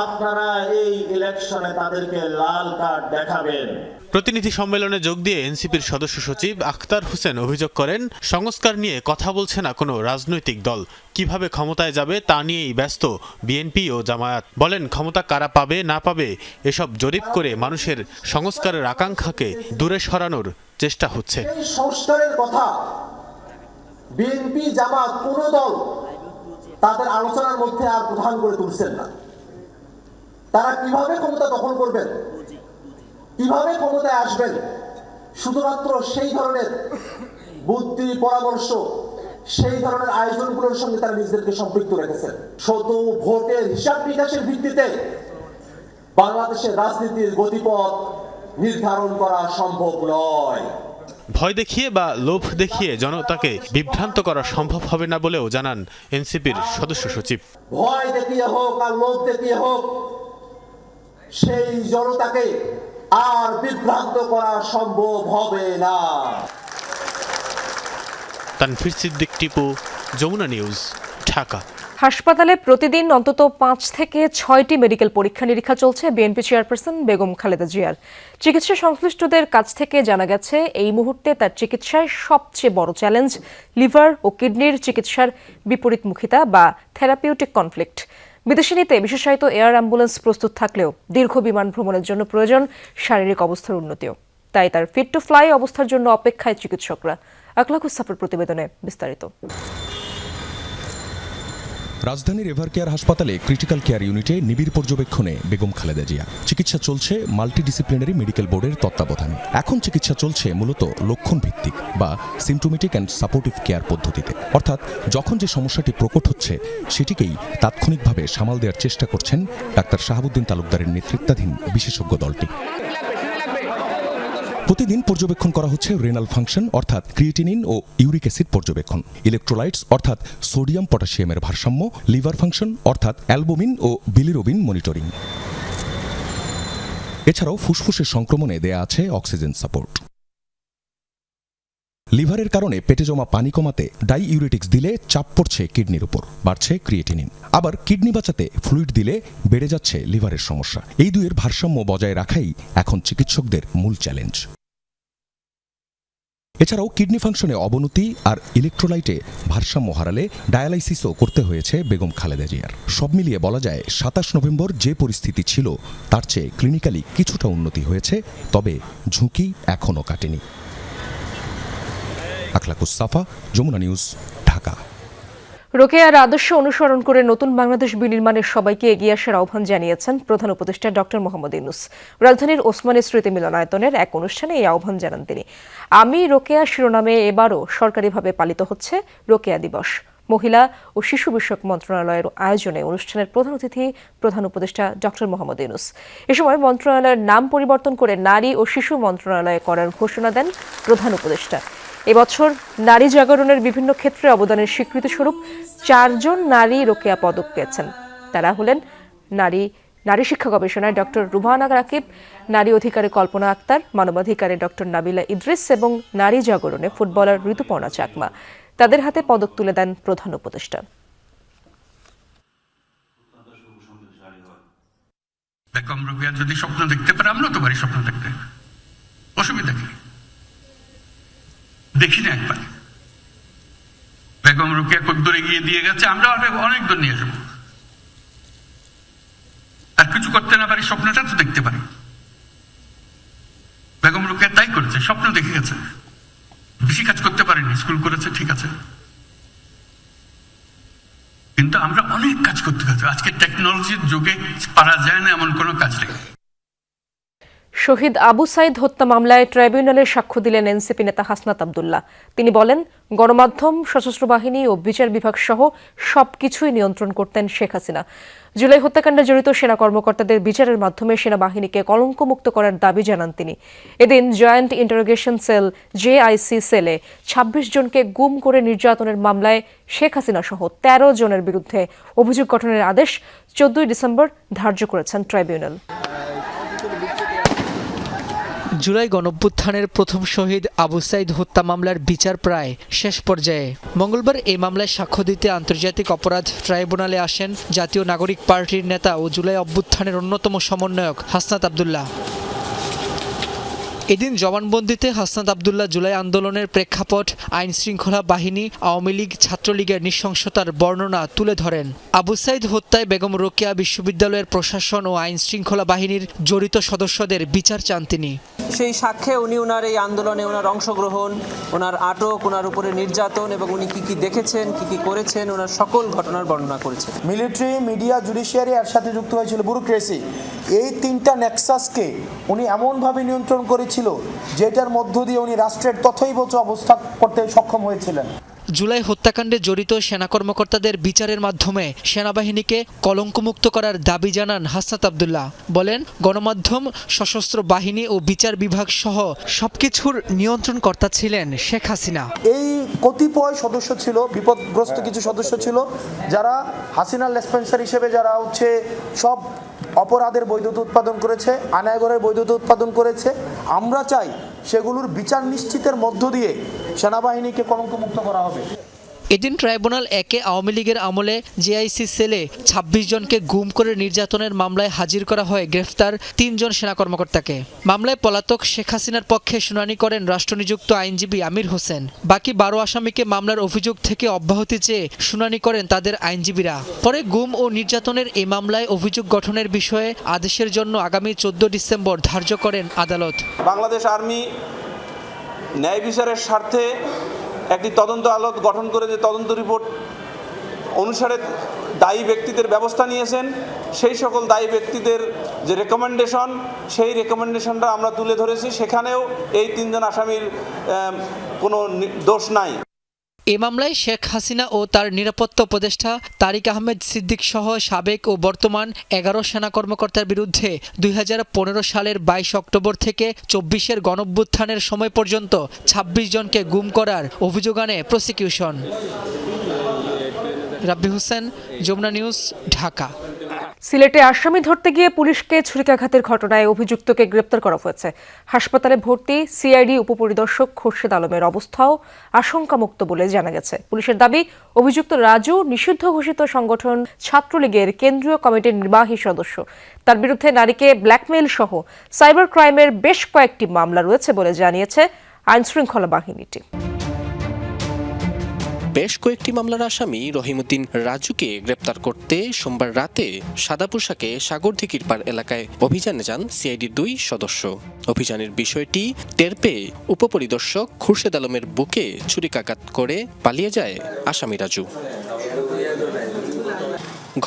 আপনারা এই ইলেকশনে তাদেরকে লাল কার্ড দেখাবেন। প্রতিনিধি সম্মেলনে যোগ দিয়ে এনসিপির সদস্য সচিব আক্তার হোসেন অভিযোগ করেন, সংস্কার নিয়ে কথা বলছে না কোনো রাজনৈতিক দল, কিভাবে ক্ষমতায় যাবে তা নিয়েই ব্যস্ত বিএনপি ও জামায়াত। বলেন, ক্ষমতা কারা পাবে না পাবে এসব জরিপ করে মানুষের সংস্কারের আকাঙ্ক্ষাকে দূরে সরানোর চেষ্টা হচ্ছে। সংস্কারের কথা বিএনপি জামাত কোন দল তাদের আলোচনার মধ্যে আর প্রধান করে তুলছেন না। তারা কিভাবে ক্ষমতা দখল করবেন, কিভাবে ক্ষমতায় আসবেন শুধুমাত্র সেই ধরনের বুদ্ধি পরামর্শ, সেই ধরনের আয়োজনগুলোর সঙ্গে তারা নিজেদেরকে সম্পৃক্ত রেখেছেন। শুধু ভোটের হিসাব নিকাশের ভিত্তিতে বাংলাদেশের রাজনীতির গতিপথ নির্ধারণ করা সম্ভব নয়। ভয় দেখিয়ে বা লোভ দেখিয়ে জনতাকে বিভ্রান্ত করা সম্ভব হবে না বলেও জানান এনসিপির সদস্য সচিব। ভয় দেখিয়ে হোক আর লোভ দেখিয়ে হোক সেই জনতাকে আর বিভ্রান্ত করা সম্ভব হবে না। তানভীর সিদ্দিক টিপু, যমুনা নিউজ, ঢাকা। হাসপাতালে প্রতিদিন অন্তত 5 থেকে 6টি মেডিকেল পরীক্ষা নিরীক্ষা চলছে বিএনপি চেয়ারপারসন বেগম খালেদা জিয়ার। চিকিৎসা সংশ্লিষ্টদের কাছ থেকে জানা গেছে এই মুহূর্তে তার চিকিৎসায় সবচেয়ে বড় চ্যালেঞ্জ লিভার ও কিডনির চিকিৎসার বিপরীতমুখিতা বা থেরাপিউটিক কনফ্লিক্ট। বিদেশে নিতে বিশেষায়িত এয়ার অ্যাম্বুলেন্স প্রস্তুত থাকলেও দীর্ঘ বিমান ভ্রমণের জন্য প্রয়োজন শারীরিক অবস্থার উন্নতিও। তাই তার ফিট টু ফ্লাই অবস্থার জন্য অপেক্ষায় চিকিৎসকরা। আকলাকুস সাফার প্রতিবেদনে বিস্তারিত। রাজধানীর এভারকেয়ার হাসপাতালে ক্রিটিক্যাল কেয়ার ইউনিটে নিবিড় পর্যবেক্ষণে বেগম খালেদা জিয়া। চিকিৎসা চলছে মাল্টিডিসিপ্লিনারি মেডিকেল বোর্ডের তত্ত্বাবধানে। এখন চিকিৎসা চলছে মূলত লক্ষণ ভিত্তিক বা সিমটোমেটিক অ্যান্ড সাপোর্টিভ কেয়ার পদ্ধতিতে, অর্থাৎ যখন যে সমস্যাটি প্রকট হচ্ছে সেটিকেই তাৎক্ষণিকভাবে সামাল দেওয়ার চেষ্টা করছেন ডাক্তার শাহাবুদ্দিন তালুকদারের নেতৃত্বাধীন বিশেষজ্ঞ দলটি। প্রতিদিন পর্যবেক্ষণ করা হচ্ছে রেনাল ফাংশন অর্থাৎ ক্রিয়েটিনিন ও ইউরিক অ্যাসিড পর্যবেক্ষণ, ইলেকট্রোলাইটস অর্থাৎ সোডিয়াম পটাশিয়ামের ভারসাম্য, লিভার ফাংশন অর্থাৎ অ্যালবুমিন ও বিলিরুবিন মনিটরিং। এছাড়াও ফুসফুসের সংক্রমণে দেয়া আছে অক্সিজেন সাপোর্ট। লিভারের কারণে পেটে জমা পানি কমাতে ডাইইউরেটিক্স দিলে চাপ পড়ছে কিডনির উপর, বাড়ছে ক্রিয়েটিনিন। আবার কিডনি বাঁচাতে ফ্লুইড দিলে বেড়ে যাচ্ছে লিভারের সমস্যা। এই দুইয়ের ভারসাম্য বজায় রাখাই এখন চিকিৎসকদের মূল চ্যালেঞ্জ। এছাড়াও কিডনি ফাংশনে অবনতি আর ইলেকট্রোলাইটে ভারসাম্য হারালে ডায়ালাইসিসও করতে হয়েছে বেগম খালেদা জিয়ার। সব মিলিয়ে বলা যায় 27 নভেম্বর যে পরিস্থিতি ছিল তার চেয়ে ক্লিনিক্যালি কিছুটা উন্নতি হয়েছে, তবে ঝুঁকি এখনও কাটেনি। আকলাকুস সাফা, যমুনা নিউজ, ঢাকা। রোকেয়ার আদর্শ অনুসরণ করে নতুন বাংলাদেশ বিনির্মাণের সবাইকে এগিয়ে আসার আহ্বান জানিয়েছেন প্রধান উপদেষ্টা ডক্টর মোহাম্মদ ইউনূস। রাজধানীর ওসমানী স্মৃতি মিলনায়তনের এক অনুষ্ঠানে এই আহ্বান জানান তিনি। আমি রোকেয়া শিরোনামে এবারও সরকারিভাবে পালিত হচ্ছে রোকেয়া দিবস। মহিলা ও শিশু বিষয়ক মন্ত্রণালয়ের আয়োজনে অনুষ্ঠানের প্রধান অতিথি প্রধান উপদেষ্টা ডক্টর মোহাম্মদ ইউনূস। এ সময় মন্ত্রণালয়ের নাম পরিবর্তন করে নারী ও শিশু মন্ত্রণালয় করার ঘোষণা দেন প্রধান উপদেষ্টা। এবছর নারী জাগরণের বিভিন্ন ক্ষেত্রে অবদানের স্বীকৃতিস্বরূপ 4 জন নারী রোকেয়া পদক পেয়েছেন। তারা হলেন নারী শিক্ষা গবেষণায় ডক্টর রুবানা রাকিব, নারী অধিকারে কল্পনা আক্তার, মানবাধিকারে ডক্টর নাবিলা ইদ্রিস এবং নারী জাগরণে ফুটবলার ঋতুপর্ণা চাকমা। তাদের হাতে পদক তুলে দেন প্রধান উপদেষ্টা। বেগম রোকেয়া যদি স্বপ্ন দেখতে পারে, আমরা তো পারি স্বপ্ন দেখতে, অসুবিধা কি? দেখি না একবার বেগম রোকেয়া কত দূরে গিয়ে দিয়ে গেছে, আমরা অনেক দূর নিয়ে যাবো। আর কিছু করতে না পারি, স্বপ্নটা তো দেখতে পারি। বেগম রোকেয়া তাই করেছে, স্বপ্ন দেখে গেছে। বেশি কাজ করতে পারেনি, স্কুল করেছে ঠিক আছে, কিন্তু আমরা অনেক কাজ করতে গেছে। আজকে টেকনোলজির যুগে পারা যায় না এমন কোনো কাজ নেই। শহীদ আবু সাইদ হত্যা মামলায় ট্রাইব্যুনালে সাক্ষ্য দিলেন এনসিপি নেতা হাসনাত আব্দুল্লাহ। তিনি বলেন, গণমাধ্যম, সশস্ত্র বাহিনী ও বিচার বিভাগ সহ সবকিছুই নিয়ন্ত্রণ করতেন শেখ হাসিনা। জুলাই হত্যাকাণ্ডে জড়িত সেনা কর্মকর্তাদের বিচারের মাধ্যমে সেনাবাহিনীকে কলঙ্কমুক্ত করার দাবি জানান তিনি। এদিন জয়েন্ট ইন্টারোগেশন সেল জেআইসি সেলে 26 জনকে গুম করে নির্যাতনের মামলায় শেখ হাসিনা সহ 13 জনের বিরুদ্ধে অভিযোগ গঠনের আদেশ 14 ডিসেম্বর ধার্য করেছেন ট্রাইব্যুনাল। জুলাই গণঅভ্যুত্থানের প্রথম শহীদ আবু সাইদ হত্যা মামলার বিচার প্রায় শেষ পর্যায়ে। মঙ্গলবার এই মামলায় সাক্ষ্য দিতে আন্তর্জাতিক অপরাধ ট্রাইব্যুনালে আসেন জাতীয় নাগরিক পার্টির নেতা ও জুলাই অভ্যুত্থানের অন্যতম সমন্বয়ক হাসনাত আব্দুল্লাহ। এদিন জবানবন্দিতে হাসনাত আব্দুল্লাহ জুলাই আন্দোলনের প্রেক্ষাপট, আইন শৃঙ্খলা বাহিনী, আওয়ামী লীগ, ছাত্রলীগের নৃশংসতার বর্ণনা তুলে ধরেন। আবু সাইদ হত্যায় বেগম রোকেয়া বিশ্ববিদ্যালয়ের প্রশাসন ও আইন শৃঙ্খলা বাহিনীর জড়িত সদস্যদের বিচার চান তিনি। সেই সাক্ষ্যে উনি ওনার এই আন্দোলনে ওনার অংশগ্রহণ, ওনার আটক, ওনার উপরে নির্যাতন এবং উনি কি কি দেখেছেন, কি কি করেছেন, ওনার সকল ঘটনার বর্ণনা করেছেন। মিলিটারি, মিডিয়া, জুডিশিয়ারি এর সাথে যুক্ত হয়েছিল ব্যুরোক্রেসি। এই তিনটা নেক্সাসকে উনি এমনভাবে নিয়ন্ত্রণ করেছিল যেটার মধ্য দিয়ে উনি রাষ্ট্রের তথৈবচ অবস্থা করতে সক্ষম হয়েছিলেন। জুলাই হত্যাকাণ্ডে জড়িত সেনা কর্মকর্তাদের বিচারের মাধ্যমে সেনাবাহিনীকে কলঙ্কমুক্ত করার দাবি জানান হাসনাত আব্দুল্লাহ। বলেন, গণমাধ্যম, সশস্ত্র বাহিনী ও বিচার বিভাগ সহ সবকিছুর নিয়ন্ত্রণকর্তা ছিলেন শেখ হাসিনা। এই কতিপয় সদস্য ছিল, বিপদগ্রস্ত কিছু সদস্য ছিল যারা হাসিনার লেসপেন্সার হিসেবে যারা সব অপরাধের বৈধতা উৎপাদন করেছে, আনায়গরের বৈধতা উৎপাদন করেছে। আমরা চাই সেগুলোর বিচার নিশ্চিতের মধ্য দিয়ে সেনাবাহিনীকে কলঙ্কমুক্ত করা হবে। এদিন ট্রাইব্যুনাল 1-এ আওয়ামী লীগের আমলে জেআইসি সেলে ২৬ জনকে গুম করে নির্যাতনের মামলায় হাজির করা হয় গ্রেফতার ৩ জন সেনা কর্মকর্তাকে। মামলায় পলাতক শেখ হাসিনার পক্ষে শুনানি করেন রাষ্ট্রনিযুক্ত আইনজীবী আমির হোসেন। বাকি ১২ আসামিকে মামলার অভিযোগ থেকে অব্যাহতি চেয়ে শুনানি করেন তাদের আইনজীবীরা। পরে গুম ও নির্যাতনের এই মামলায় অভিযোগ গঠনের বিষয়ে আদেশের জন্য আগামী ১৪ ডিসেম্বর ধার্য করেন আদালত। বাংলাদেশ আর্মি ন্যায় বিচারের স্বার্থে একটি তদন্ত আদালত গঠন করে যে তদন্ত রিপোর্ট অনুসারে দায়ী ব্যক্তিদের ব্যবস্থা নিয়েছেন, সেই সকল দায়ী ব্যক্তিদের যে রেকমেন্ডেশন, সেই রেকমেন্ডেশনটা আমরা তুলে ধরেছি। সেখানেও এই ৩ জন আসামির কোনো দোষ নাই। এ মামলায় শেখ হাসিনা ও তার নিরাপত্তা উপদেষ্টা তারিক আহমেদ সিদ্দিক সহ সাবেক ও বর্তমান ১১ সেনা কর্মকর্তার বিরুদ্ধে ২০১৫ সালের ২২ অক্টোবর থেকে ২৪-এর গণঅভ্যুত্থানের সময় পর্যন্ত ২৬ জনকে গুম করার অভিযোগ আনে প্রসিকিউশন। রাব্বি হোসেন, যমুনা নিউজ, ঢাকা। সিলেটে আসামি ধরতে গিয়ে পুলিশকে ছুরিকাঘাতের ঘটনায় অভিযুক্তকে গ্রেপ্তার করা হয়েছে। হাসপাতালে ভর্তি সিআইডি উপপরিদর্শক খোরশেদ আলমের অবস্থাও আশঙ্কামুক্ত বলে জানা গেছে। পুলিশের দাবি, অভিযুক্ত রাজু নিষিদ্ধ ঘোষিত সংগঠন ছাত্রলীগের কেন্দ্রীয় কমিটির নির্বাহী সদস্য। তার বিরুদ্ধে নারীকে ব্ল্যাকমেইল সহ সাইবার ক্রাইমের বেশ কয়েকটি মামলা রয়েছে বলে জানিয়েছে আইনশৃঙ্খলা বাহিনীটি। বেশ কয়েকটি মামলার আসামি রহিমউদ্দিন রাজুকে গ্রেপ্তার করতে সোমবার রাতে সাদা পোশাকে সাগরদিঘির পাড় এলাকায় অভিযানে যান সিআইডির 2 সদস্য। অভিযানের বিষয়টি টের পেয়ে উপপরিদর্শক খোরশেদ আলমের বুকে ছুরিকাঘাত করে পালিয়ে যায় আসামি রাজু।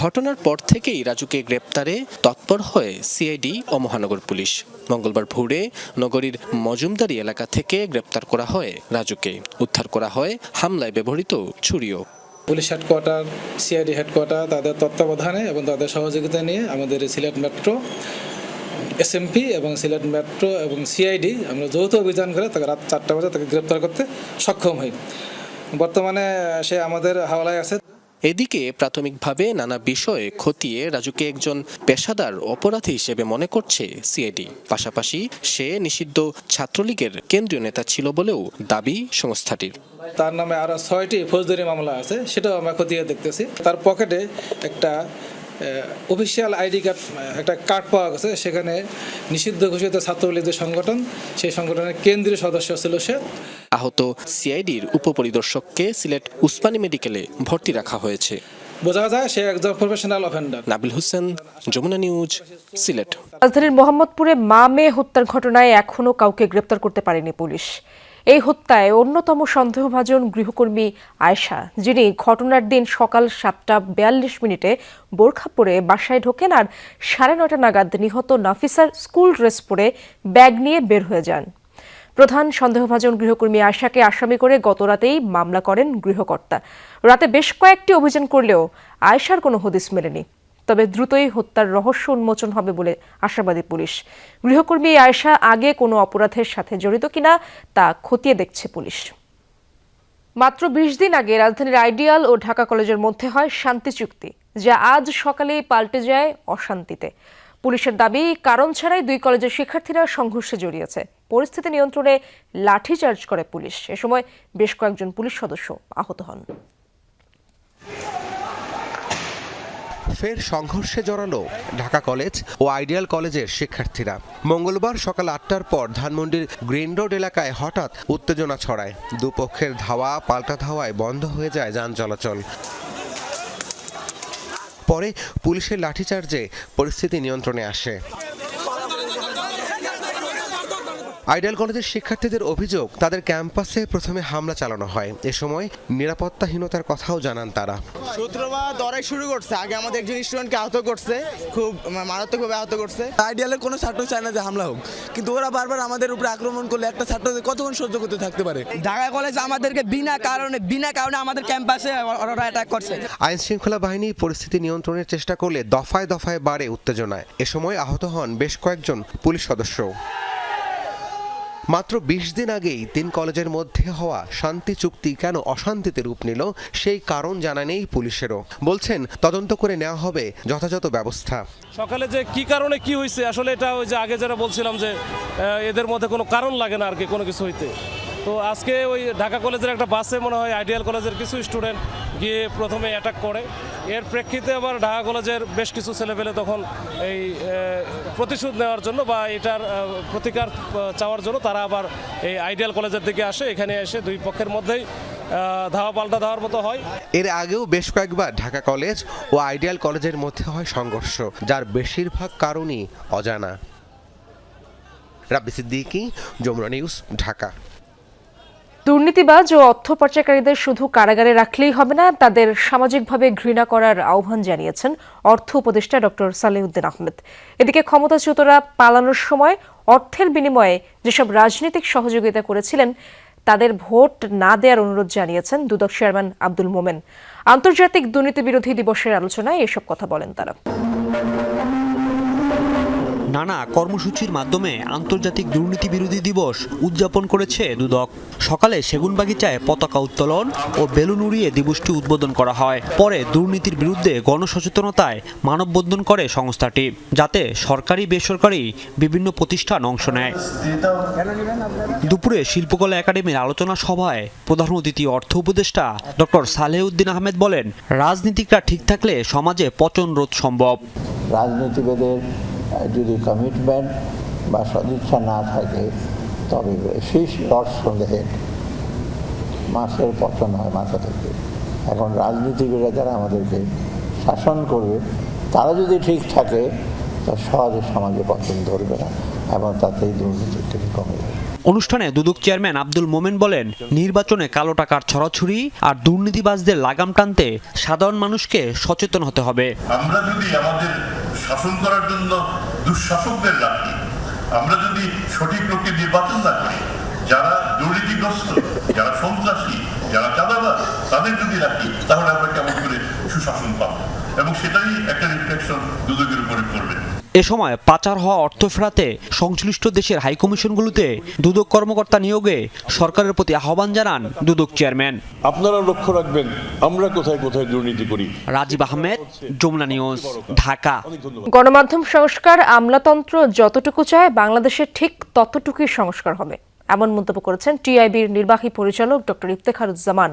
ঘটনার পর থেকেই রাজুকে গ্রেপ্তারে তৎপর হয় সিআইডি ও মহানগর পুলিশ। মঙ্গলবার ভোরে নগরীর মজুমদারি এলাকা থেকে গ্রেপ্তার করা হয় রাজুকে। উদ্ধার করা হয় হামলায় ব্যবহৃত ছুরিও। পুলিশ হেডকোয়ার্টার, সিআইডি হেডকোয়ার্টার তাদের তত্ত্বাবধানে এবং তাদের সহযোগিতা নিয়ে আমাদের সিলেট মেট্রো, এসএমপি এবং সিলেট মেট্রো এবং সিআইডি আমরা যৌথ অভিযান করে তাকে রাত 4টা বাজে তাকে গ্রেপ্তার করতে সক্ষম হই। বর্তমানে সে আমাদের হাওলায় আছে। এদিকে প্রাথমিকভাবে নানা বিষয়ে খতিয়ে রাজুকে একজন পেশাদার অপরাধী হিসেবে মনে করছে সিআইডি। পাশাপাশি সে নিষিদ্ধ ছাত্রলীগের কেন্দ্রীয় নেতা ছিল বলেও দাবি সংস্থাটির। তার নামে আরো 6টি ফৌজদারি মামলা আছে, সেটাও আমরা খতিয়ে দেখতেছি। তার পকেটে একটা অফিসিয়াল আইডি কার্ড, একটা কার্ড পাওয়া গেছে, সেখানে নিষিদ্ধ ঘোষিত ছাত্রলীগের সংগঠন, সেই সংগঠনের কেন্দ্রীয় সদস্য ছিল সে। আহত সিআইডির উপপরিদর্শককে সিলেট উসমানী মেডিকেলে ভর্তি রাখা হয়েছে। বোঝা যায় সে একজন professional offender. Nabil Hossain, Jamuna news, Sylhet. রাজধানীর মোহাম্মদপুরে মা মেয়ে হত্যার ঘটনায় এখনও কাউকে গ্রেপ্তার করতে পারেনি পুলিশ। এই হত্যায় অন্যতম সন্দেহভাজন গৃহকর্মী আয়েশা, যিনি ঘটনার দিন সকাল 7:42 বোরখা পরে বাসায় ঢোকেন আর 9:30 নাগাদ নিহত নাফিসার স্কুল ড্রেস পরে ব্যাগ নিয়ে বের হয়ে যান। প্রধান সন্দেহভাজন গৃহকর্মী আয়েশাকে আসামি করে গতরাতেই মামলা করেন গৃহকর্তা। রাতে বেশ কয়েকটি অভিযান করলেও আয়েশার কোনো হদিস মেলেনি। তবে দ্রুতই হত্যার রহস্য উন্মোচন হবে বলে আশাবাদী পুলিশ। গৃহকর্মী আয়েশা আগে কোনো অপরাধের সাথে জড়িত কিনা তা খতিয়ে দেখছে পুলিশ। মাত্র 20 দিন আগে রাজধানীর আইডিয়াল ও ঢাকা কলেজের মধ্যে হয় শান্তি চুক্তি, যা আজ সকালেই পাল্টে যায় অশান্তিতে। পুলিশের দাবি, কারণ ছাড়াই 2 কলেজের শিক্ষার্থীরা সংঘর্ষে জড়িয়েছে। পরিস্থিতি নিয়ন্ত্রণে লাঠিচার্জ করে পুলিশ। এ সময় বেশ কয়েকজন পুলিশ সদস্য আহত হন। ফের সংঘর্ষে জড়ালো ঢাকা কলেজ ও আইডিয়াল কলেজের শিক্ষার্থীরা। মঙ্গলবার সকাল 8টার পর ধানমন্ডির গ্রিন রোড এলাকায় হঠাৎ উত্তেজনা ছড়ায়। দুপক্ষের ধাওয়া পাল্টা ধাওয়ায় বন্ধ হয়ে যায় যান চলাচল। পরে পুলিশের লাঠিচার্জে পরিস্থিতি নিয়ন্ত্রণে আসে। আইডিয়াল কলেজের শিক্ষার্থীদের অভিযোগ, তাদের ক্যাম্পাসে প্রথমে হামলা চালানো হয়। এ সময় নিরাপত্তাহীনতার কথাও জানান তারা। সূত্রপাত দরাই শুরু করছে, আগে আমাদের একজন স্টুডেন্টকে আহত করছে, খুব মারাত্মকভাবে আহত করছে। আইডিয়ালের কোনো ছাত্র চায় না যে হামলা হোক, কিন্তু ওরা বারবার আমাদের উপরে আক্রমণ করলে একটা ছাত্রদের কতক্ষণ সহ্য করতে থাকতে পারে। ঢাকা কলেজ আমাদেরকে বিনা কারণে আমাদের ক্যাম্পাসে ওরা অ্যাটাক করছে। আইন শৃঙ্খলা বাহিনী পরিস্থিতি নিয়ন্ত্রণের চেষ্টা করলে দফায় দফায় বাড়ে উত্তেজনায়। এ সময় আহত হন বেশ কয়েকজন পুলিশ সদস্য। মাত্র 20 দিন আগেই 3 কলেজের মধ্যে হওয়া শান্তি চুক্তি কেন অশান্তিতে রূপ নিল সেই কারণ জানা নেই পুলিশেরও। বলছেন তদন্ত করে নেওয়া হবে যথাযথ ব্যবস্থা। সকালে যে কি কারণে কি হয়েছে, আসলে এটা ওই যে আগে যারা বলছিলাম যে এদের মধ্যে কোনো কারণ লাগে না আর কি কোনো কিছু হইতে। তো আজকে ওই ঢাকা কলেজের একটা বাসে মনে হয় আইডিয়াল কলেজের কিছু স্টুডেন্ট গিয়ে প্রথমে অ্যাটাক করে। এর প্রেক্ষিতে আবার ঢাকা কলেজের বেশ কিছু ছেলেপেলে তখন এই প্রতিশোধ নেওয়ার জন্য বা এটার প্রতিকার চাওয়ার জন্য তারা আবার এই আইডিয়াল কলেজের দিকে আসে। এখানে এসে দুই পক্ষের মধ্যেই ধাওয়া পাল্টা ধাওয়ার মতো হয়। এর আগেও বেশ কয়েকবার ঢাকা কলেজ ও আইডিয়াল কলেজের মধ্যে হয় সংঘর্ষ, যার বেশিরভাগ কারণই অজানা। রাব্বি সিদ্দিকী, যমুনা নিউজ, ঢাকা। দুর্নীতিবাজ ও অর্থ পাচারকারীদের শুধু কারাগারে রাখলেই হবে না, তাদের সামাজিকভাবে ঘৃণা করার আহ্বান জানিয়েছেন অর্থ উপদেষ্টা ডক্টর সালেউদ্দিন আহমেদ। এদিকে ক্ষমতাচ্যুতরা পালানোর সময় অর্থের বিনিময়ে যেসব রাজনৈতিক সহযোগিতা করেছিলেন তাদের ভোট না দেওয়ার অনুরোধ জানিয়েছেন দুদক চেয়ারম্যান আব্দুল মোমেন। আন্তর্জাতিক দুর্নীতি বিরোধী দিবসের আলোচনায় এসব কথা বলেন তারা। নানা কর্মসূচির মাধ্যমে আন্তর্জাতিক দুর্নীতি বিরোধী দিবস উদযাপন করেছে দুদক। সকালে সেগুনবাগিচায় পতাকা উত্তোলন ও বেলুন উড়িয়ে দিবসটি উদ্বোধন করা হয়। পরে দুর্নীতির বিরুদ্ধে গণসচেতনতায় মানববন্ধন করে সংস্থাটি, যাতে সরকারি বেসরকারি বিভিন্ন প্রতিষ্ঠান অংশ নেয়। দুপুরে শিল্পকলা একাডেমির আলোচনা সভায় প্রধান অতিথি অর্থ উপদেষ্টা ডক্টর সালেউদ্দিন আহমেদ বলেন, রাজনীতিকরা ঠিক থাকলে সমাজে পতন রোধ সম্ভব। রাজনীতিবিদের যদি কমিটমেন্ট বা সদিচ্ছা না থাকে তবে শীষ লর্ডস ফ্রম দ্য হেড, মাছের পতন হয় মাথা থেকে। এখন রাজনীতিবিদরা যারা আমাদেরকে শাসন করবে তারা যদি ঠিক থাকে তা সহজে সমাজে পতন ধরবে না এবং তাতেই দুর্নীতি কমে যাবে। অনুষ্ঠানে দুদক চেয়ারম্যান আব্দুল মোমেন বলেন, নির্বাচনে কালো টাকার ছড়াছড়ি আর দুর্নীতিবাজদের লাগাম টানতে সাধারণ মানুষকে সচেতন হতে হবে। আমরা যদি আমাদের শাসন করার জন্য দুঃশাসকদের রাখি, আমরা যদি সঠিক লোককে নির্বাচন না করি, যারা দুর্নীতিগ্রস্ত, যারা সন্ত্রাসী, যারা চাঁদাবাজ, তাদের যদি রাখি, তাহলে আমরা কেমন করে সুশাসন পাবো? এবং সেটাই একটা রিফ্লেকশন দুদকের উপরে পড়বে। এ সময় পাচার হওয়া অর্থ ফেরাতে সংশ্লিষ্ট দেশের হাইকমিশনগুলোতে দুদক কর্মকর্তা নিয়োগে সরকারের প্রতি আহ্বান জানান দুদক চেয়ারম্যান। আপনারা লক্ষ্য রাখবেন আমরা কোথায় কোথায় দুর্নীতি করি। রাজীব আহমেদ, যমুনা নিউজ, ঢাকা। গণমাধ্যম সংস্কার আমলাতন্ত্র যতটুকু চায় বাংলাদেশের ঠিক ততটুকুই সংস্কার হবে, এমন মন্তব্য করেছেন টিআইবির নির্বাহী পরিচালক ডক্টর ইফতেখারুজ্জামান।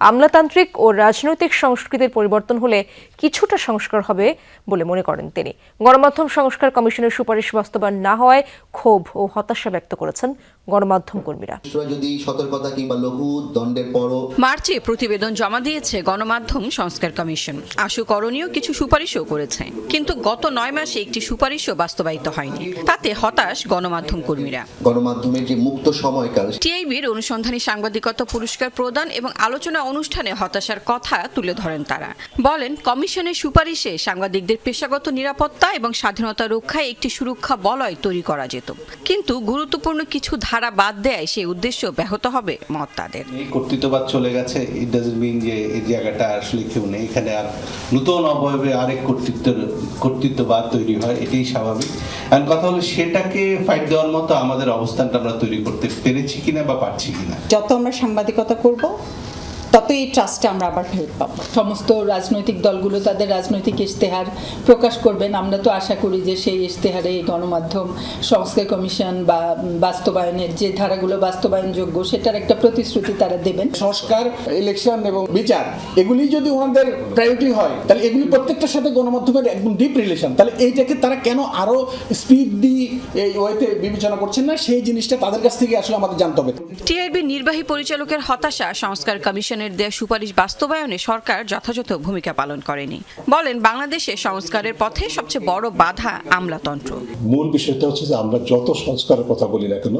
আমলাতান্ত্রিক ও রাজনৈতিক সংস্কৃতির পরিবর্তন হলে কিছুটা সংস্কার হবে বলে মনে করেন তিনি। গণমাধ্যম সংস্কার কমিশনের সুপারিশ বাস্তবায়ন না হওয়ায় ক্ষোভ ও হতাশা ব্যক্ত করেছেন গণমাধ্যম কর্মীরা। যদি সতর্কতা কিংবা লঘু দণ্ডের পরও মার্চে প্রতিবেদন জমা দিয়েছে গণমাধ্যম সংস্কার কমিশন। আশু করণীয় কিছু সুপারিশও করেছে, কিন্তু গত 9 মাসে একটি সুপারিশও বাস্তবায়িত হয়নি। তাতে হতাশ গণমাধ্যম কর্মীরা। গণমাধ্যমের যে মুক্ত সময়কাল, টিআইবির অনুসন্ধানী সাংবাদিকতা পুরস্কার প্রদান এবং আলোচনা অনুষ্ঠানে হতাশার কথা তুলে ধরেন তারা। বলেন, কমিশনের সুপারিশে সাংবাদিকদের পেশাগত নিরাপত্তা এবং স্বাধীনতা রক্ষায় একটি সুরক্ষা বলয় তৈরি করা যেত, কিন্তু গুরুত্বপূর্ণ কিছু ধারা বাদ দেয় সেই উদ্দেশ্য ব্যাহত হবে মত তাদের। কর্তৃত্ববাদ চলে গেছে, ইট ডাজন্ট মিন যে এই জায়গাটা আসলে কেউ নেই, এখানে আর নতুন অবয়বে আরেক কর্তৃত্ববাদ তৈরি হয়, এটাই স্বাভাবিক। আর কথা হলো সেটাকে ফাইট দেওয়ার মতো আমাদের অবস্থানটা আমরা তৈরি করতে পেরেছি কিনা বা পারছি কিনা। যত আমরা সাংবাদিকতা করব তত এই ট্রাস্টে আমরা আবার ফেরত পাবো। সমস্ত রাজনৈতিক দলগুলো তাদের রাজনৈতিক ইশতেহার প্রকাশ করবেন। আমরা তো আশা করি যে সেই ইশতেহারে গণমাধ্যম সংস্কার কমিশন বা বাস্তবায়নের যে ধারাগুলো বাস্তবায়নযোগ্য সেটার একটা প্রতিশ্রুতি তারা দেবেন। সংস্কার, ইলেকশন এবং বিচার এগুলি যদি ওনাদের প্রায়োরিটি হয় তাহলে এগুলি প্রত্যেকটার সাথে গণমাধ্যমের একদম ডিপ রিলেশন, তাহলে এইটাকে তারা কেন আরো স্পিড দিয়ে এই ওয়েতে বিবেচনা করছেন না, সেই জিনিসটা তাদের কাছ থেকে আসলে আমাদের জানতে হবে। টিআইবির নির্বাহী পরিচালকের হতাশা সংস্কার কমিশনের কমিশনের দেয়া সুপারিশ বাস্তবায়নে সরকার যথাযথ ভূমিকা পালন করেনি। বলেন, বাংলাদেশে সংস্কারের পথে সবচেয়ে বড় বাধা আমলাতন্ত্র। মূল বিষয়টা হচ্ছে যে আমরা যত সংস্কারের কথা বলি না কেন,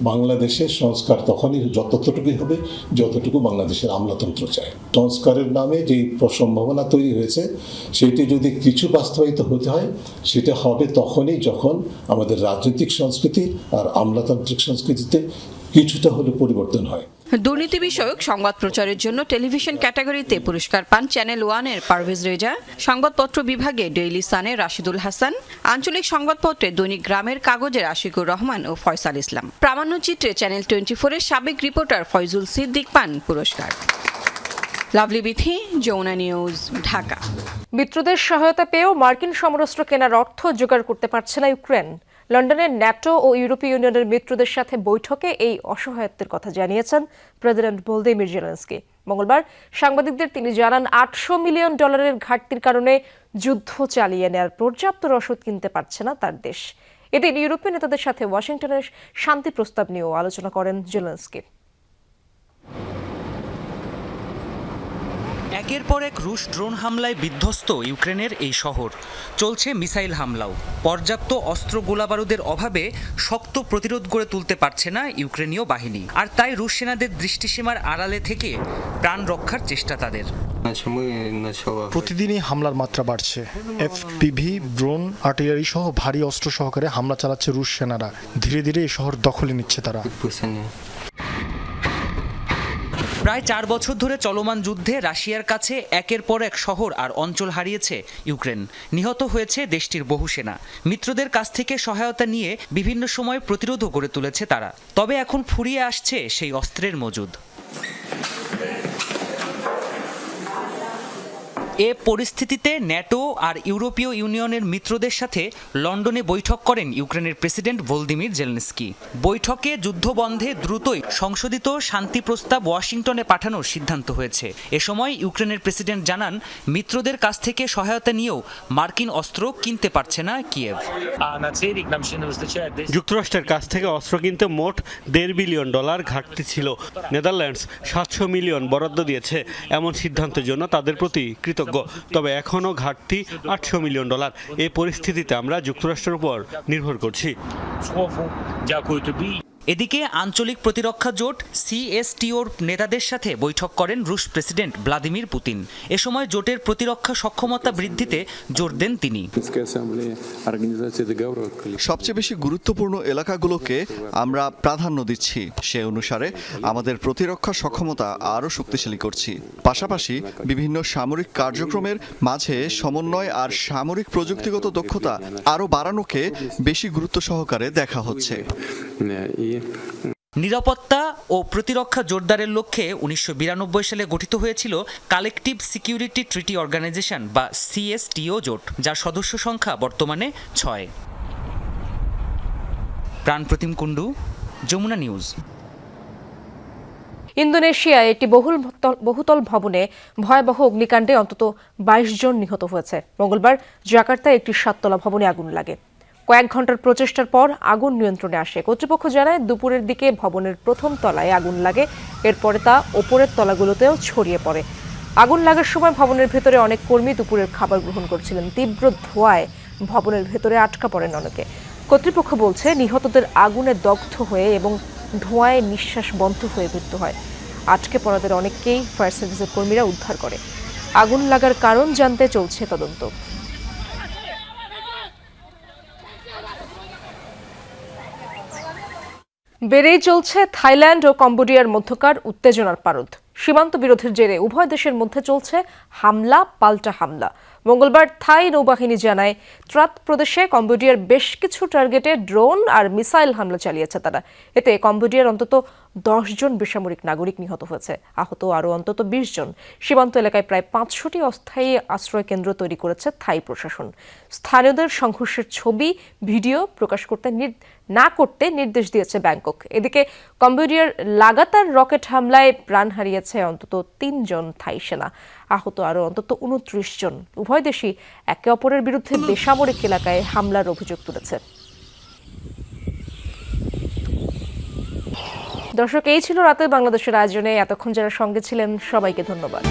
বাংলাদেশের সংস্কার তখনই যতটুকুই হবে যতটুকু বাংলাদেশের আমলাতন্ত্র চায়। সংস্কারের নামে যে সম্ভাবনা তৈরি হয়েছে সেটি যদি কিছু বাস্তবায়িত হতে হয় সেটা হবে তখনই যখন আমাদের রাজনৈতিক সংস্কৃতি আর আমলাতান্ত্রিক সংস্কৃতিতে কিছুটা হলে পরিবর্তন হয়। দুর্নীতি বিষয়ক সংবাদ প্রচারের জন্য টেলিভিশন ক্যাটাগরিতে পুরস্কার পান চ্যানেল ওয়ানের পারভেজ রেজা, সংবাদপত্র বিভাগে ডেইলি সানের রাশিদুল হাসান, আঞ্চলিক সংবাদপত্রে দৈনিক গ্রামের কাগজের আশিকুর রহমান ও ফয়সাল ইসলাম। প্রামাণ্যচিত্রে চ্যানেল 24-এর সাবেক রিপোর্টার ফয়জুল সিদ্দিক পান পুরস্কার। লাভলি বিথি, যমুনা নিউজ, ঢাকা। মিত্রদের সহায়তা পেয়েও মার্কিন সমরাস্ত্র কেনার অর্থ জোগাড় করতে পারছে না ইউক্রেন। লন্ডনের ন্যাটো ও ইউরোপীয় ইউনিয়নের মিত্রদের সাথে বৈঠকে এই অসহায়ত্বের কথা জানিয়েছেন প্রেসিডেন্ট ভলোদিমির জেলেনস্কি। মঙ্গলবার সাংবাদিকদের তিনি জানান, $800 মিলিয়ন ঘাটতির কারণে যুদ্ধ চালিয়ে নেওয়ার পর্যাপ্ত রসদ কিনতে পারছে না তার দেশ। এদিন ইউরোপীয় নেতাদের সাথে ওয়াশিংটনের শান্তি প্রস্তাব নিয়েও আলোচনা করেন জেলেনস্কি। একের পর এক রুশ ড্রোন হামলায় বিধ্বস্ত ইউক্রেনের এই শহর। চলছে মিসাইল হামলাও। পর্যাপ্ত অস্ত্র গোলাবারুদের অভাবে শক্ত প্রতিরোধ গড়ে তুলতে পারছে না ইউক্রেনীয় বাহিনী। আর তাই রুশ সেনাদের দৃষ্টিসীমার আড়ালে থেকে প্রাণ রক্ষার চেষ্টা তাদের। প্রতিদিনই হামলার মাত্রা বাড়ছে। এফপিভি, ড্রোন, আর্টিলারি সহ ভারী অস্ত্র সহকারে হামলা চালাচ্ছে রুশ সেনারা। ধীরে ধীরে এই শহর দখলে নিচ্ছে তারা। প্রায় 4 বছর ধরে চলমান যুদ্ধে রাশিয়ার কাছে একের পর এক শহর আর অঞ্চল হারিয়েছে ইউক্রেন। নিহত হয়েছে দেশটির বহু সেনা। মিত্রদের কাছ থেকে সহায়তা নিয়ে বিভিন্ন সময় প্রতিরোধও গড়ে তুলেছে তারা। তবে এখন ফুরিয়ে আসছে সেই অস্ত্রের মজুদ। এ পরিস্থিতিতে ন্যাটো আর ইউরোপীয় ইউনিয়নের মিত্রদের সাথে লন্ডনে বৈঠক করেন ইউক্রেনের প্রেসিডেন্ট ভলোদিমির জেলেনস্কি। বৈঠকে যুদ্ধবন্ধে দ্রুতই সংশোধিত শান্তি প্রস্তাব ওয়াশিংটনে পাঠানোর সিদ্ধান্ত হয়েছে। এ সময় ইউক্রেনের প্রেসিডেন্ট জানান, মিত্রদের কাছ থেকে সহায়তা নিয়েও মার্কিন অস্ত্র কিনতে পারছে না কিয়েভ। যুক্তরাষ্ট্রের কাছ থেকে অস্ত্র কিনতে মোট $1.5 বিলিয়ন ঘাটতি ছিল। নেদারল্যান্ডস 700 মিলিয়ন বরাদ্দ দিয়েছে। এমন সিদ্ধান্তের জন্য তাদের প্রতি কৃতজ্ঞ। তবে এখনও ঘাটতি $800 মিলিয়ন। এই পরিস্থিতিতে আমরা যুক্তরাষ্ট্রের উপর নির্ভর করছি। এদিকে আঞ্চলিক প্রতিরক্ষা জোট CSTOর নেতাদের সাথে বৈঠক করেন রুশ প্রেসিডেন্ট ভ্লাদিমির পুতিন। এ সময় জোটের প্রতিরক্ষা সক্ষমতা বৃদ্ধিতে জোর দেন তিনি। সবচেয়ে বেশি গুরুত্বপূর্ণ এলাকাগুলোকে আমরা প্রাধান্য দিচ্ছি। সে অনুসারে আমাদের প্রতিরক্ষা সক্ষমতা আরও শক্তিশালী করছি। পাশাপাশি বিভিন্ন সামরিক কার্যক্রমের মাঝে সমন্বয় আর সামরিক প্রযুক্তিগত দক্ষতা আরও বাড়ানোকে বেশি গুরুত্ব সহকারে দেখা হচ্ছে। নিরাপত্তা ও প্রতিরক্ষা জোরদারের লক্ষ্যে 1992 সালে গঠিত হয়েছিল কালেকটিভ সিকিউরিটি ট্রিটি অর্গানাইজেশন বা CSTO জোট, যার সদস্য সংখ্যা বর্তমানে 6। প্রাণপ্রতিম কুণ্ডু, যমুনা নিউজ। ইন্দোনেশিয়ায় একটি বহুতল ভবনে ভয়াবহ অগ্নিকাণ্ডে অন্তত 22 জন নিহত হয়েছে। মঙ্গলবার জাকার্তায় একটি 7তলা ভবনে আগুন লাগে। কয়েক ঘন্টার প্রচেষ্টার পর আগুন নিয়ন্ত্রণে আসে। কর্তৃপক্ষ জানায়, দুপুরের দিকে ভবনের প্রথম তলায় আগুন লাগে। এরপরে তা ওপরের তলাগুলোতেও ছড়িয়ে পড়ে। আগুন লাগার সময় ভবনের ভেতরে অনেক কর্মী দুপুরের খাবার গ্রহণ করছিলেন। তীব্র ধোঁয়ায় ভবনের ভেতরে আটকা পড়েন অনেকে। কর্তৃপক্ষ বলছে, নিহতদের আগুনে দগ্ধ হয়ে এবং ধোঁয়ায় নিঃশ্বাস বন্ধ হয়ে মৃত্যু হয়। আটকে পড়াদের অনেককেই ফায়ার সার্ভিসের কর্মীরা উদ্ধার করে। আগুন লাগার কারণ জানতে চলছে তদন্ত। বেড়েই চলছে থাইল্যান্ড ও কম্বোডিয়ার মধ্যকার উত্তেজনার পারদ। সীমান্ত বিরোধের জেরে উভয় দেশের মধ্যে চলছে হামলা পাল্টা হামলা। মঙ্গলবার থাই নৌবাহিনী জানায়, ত্রাত প্রদেশে কম্বোডিয়ার বেশ কিছু টার্গেটে ড্রোন আর মিসাইল হামলা চালিয়েছে তারা। এতে কম্বোডিয়ার অন্তত 10 জন বেসামরিক নাগরিক নিহত হয়েছে, আহত আরও অন্তত 20 জন। সীমান্ত এলাকায় প্রায় 500টি অস্থায়ী আশ্রয় কেন্দ্র তৈরি করেছে থাই প্রশাসন। স্থানীয়দের সংঘর্ষের ছবি, ভিডিও প্রকাশ না করতে নির্দেশ দিয়েছে ব্যাংকক। এদিকে কম্বোডিয়ার লাগাতার রকেট হামলায় প্রাণ হারিয়েছে অন্তত 3 জন থাই সেনা, আহত আরও অন্তত 29 জন। উভয় দেশই একে অপরের বিরুদ্ধে বেসামরিক এলাকায় হামলার অভিযোগ তুলেছে। দর্শক, এই ছিল রাতের বাংলাদেশের আয়োজনে। এতক্ষণ যারা সঙ্গে ছিলেন সবাইকে ধন্যবাদ।